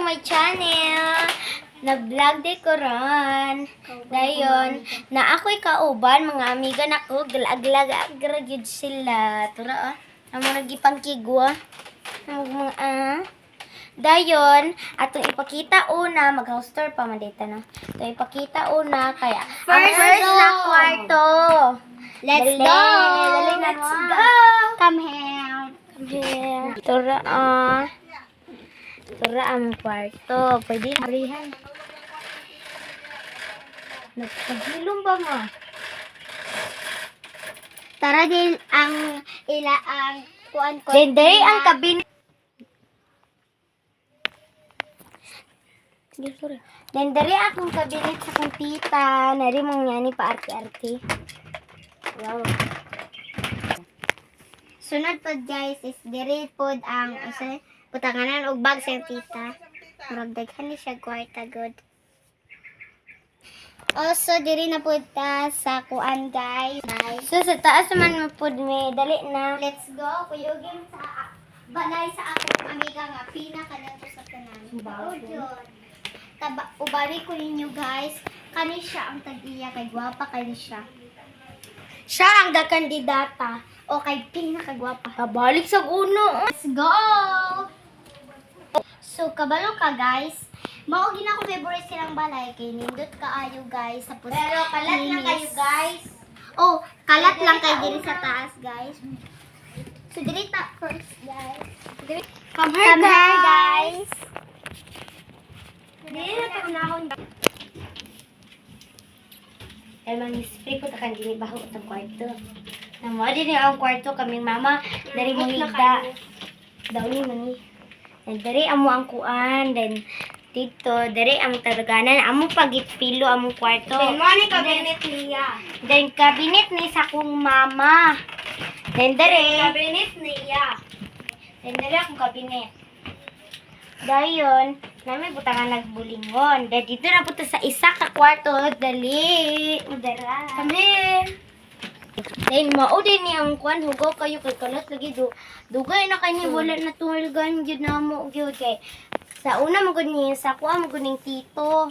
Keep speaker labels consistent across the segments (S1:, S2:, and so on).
S1: my channel. Nag-vlog de ko ron. Dayon, na ako'y kauban, mga amiga na ko, galag-agra-gyud sila. Tura, amo nagipang kigwa. Dayon, atong ipakita una, mag-house tour pa man dito, no? Ito ipakita una, kaya, ang first na kwarto.
S2: Let's
S1: Dali,
S2: go!
S1: dali na
S2: Let's
S1: mo.
S2: go! Come here.
S1: Tura, Tura ang kwarto. Pwede harihan. Naghilom ba mo?
S2: Tara din ang kuan ko.
S1: Dende ang kabinet. Sige, sorry. Dendere akong kabinet sa kong tita. Nari mong yani pa arte-arte. Wow.
S2: Sunod po guys is diri pod ang putanganan og bag sa tita. Murag daghan ni siya kwarta good. Also diri na pod ta sa kuan guys.
S1: So, sa taas naman mo po, may dali na.
S2: Let's go. Kuyugin sa balay sa akong amiga nga pinaka dito sa tanan. Ubari ko ninyo guys. Kani siya ang tag-iya kay gwapa kay siya. Siya ang kandidata o kay pinakagwapa.
S1: Kabalik sa uno.
S2: Let's go! So, kabalo ka guys. Mao gina ko favorite silang balay kay nindot kaayo guys. Tapos
S1: Pero kalat lang kayo, guys.
S2: Oh, kalat lang kay diri sa taas guys. So, diri ta first guys.
S1: Come
S2: Come here guys.
S1: Dili na ito na akong... Kaya mag-spray ko takan dili baho itong kwarto. Namo, din ang kwarto kaming mama. Dari mo higda. Daw ni mani. Dari amo ang kuan. Then, dito, dari ang taraganan. Amo pagipilo among kwarto.
S2: Then, mo ni kabinet niya.
S1: Then, kabinet ni sa kong mama. Then, dari...
S2: Kabinet niya.
S1: Then, dari akong kabinet. Dayon, namin butangan nagbulingon. Then, dito na punta sa isa ka kwarto. Dali. Udara.
S2: Kami.
S1: Then, mao din ni ang kwan. Hugaw kayo kay kalat lagi. Dugay na kayo ni wala na tuhulgan. Yun na mo. Yun kay. Sa una mo niya sa kuha mo ning tito.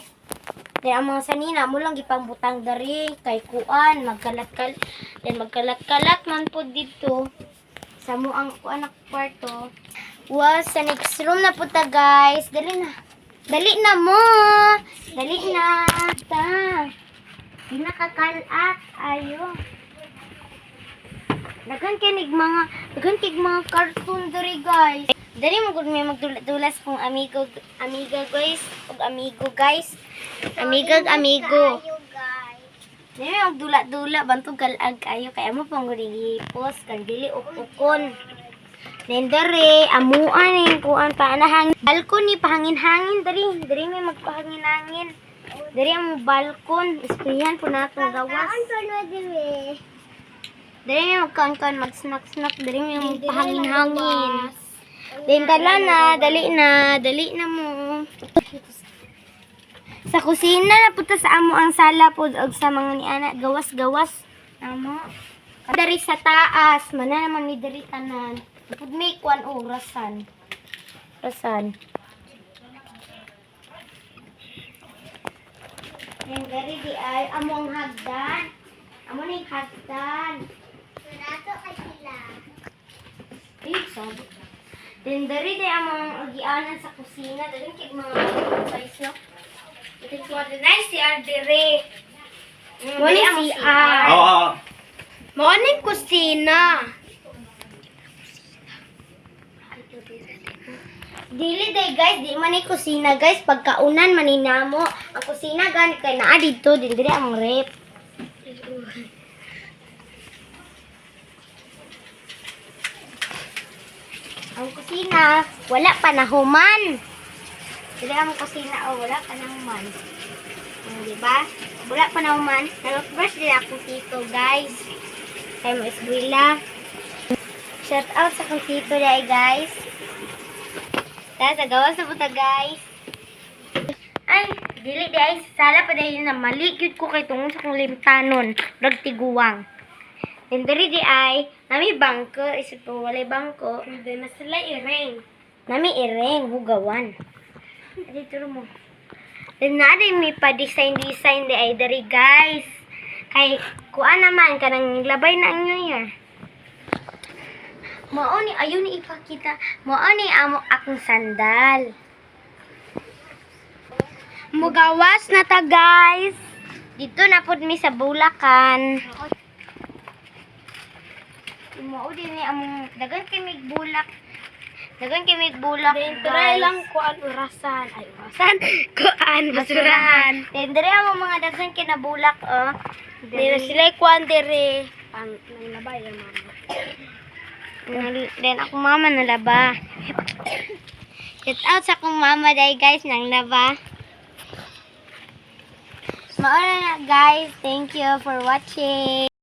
S1: Then, ang mga sanina mo lang ipang butang dari. Kay kuan. Magkalat-kalat. Then, magkalat-kalat man po dito. Sa mo ang kuan na kwarto. Wow, sa next room na po ta, guys. Dali na. Dali na mo. Dali na. Ta. Di nakakalat. Ayo. Dagan kay mga cartoon diri, guys. Dali mo gud may magdulas kung amiga guys. Ug amigo, guys. Amigo. Dali magdula-dula bantog kalag kayo kay amo pang gihipos kag dili ukon. Dendere, amuan yung kuan pa na hangin. Balkon ni pahangin-hangin dari may magpahangin-hangin. Dari ang balkon, isprihan po na itong gawas. Dari may magkaon-kaon, mag-snack-snack, dari may magpahangin-hangin. Then dali na mo. Sa kusina na punta sa amo ang sala po og sa mga ni anak gawas-gawas. Amo. Dari sa taas, mana naman ni dari tanan. Pud may kwan rasan. Then dari di ay among hagdan. Amo ning hagdan.
S2: Nato kay sila.
S1: Sabi. Then dari di among agianan sa kusina, dari kay mga guys no. Ito ko nice si Ardere. Wala si
S3: Oo.
S1: Mo ning kusina. Dili day guys, di man ni kusina guys, pagkaunan maninamo. Ang kusina gani kay naa dito, dili ang rep. Ang kusina, wala pa nahuman. Dili ang kusina wala pa nahuman. Di ba? Wala pa nahuman. Nag-brush din ako tito guys. Kay mo eskwela. Shout out sa kong tito day guys. Sa gawas na puta guys. Ay, dili di ay sala pa dahil na malikid ko kay tungod sa kong limtanon. Rag tiguwang. And diri di ay, nami bangko, isip ko walay bangko.
S2: Hindi na sila i-ring.
S1: Nami ireng, hugawan. Dito mo. Then na rin may pa-design di ay dari guys. Kay kuan naman kanang labay na ang New Year. Mao ni ayun ni ipakita. Mao ni amo akong sandal. Mugawas na ta guys. Dito na pud mi sa Bulacan. Mao din ni among dagan kay mig bulak. Dagan kay mig bulak.
S2: Try lang kuan urasan. Ay,
S1: San? Kuan, basurahan. Then, dire ang mga daghan kinabulak, oh.
S2: Dire sila kuan dire. Pang naglabay ang mama.
S1: Then, akong mama nalaba. Shout out sa akong mama dahil guys, nang laba. Mauna na guys. Thank you for watching.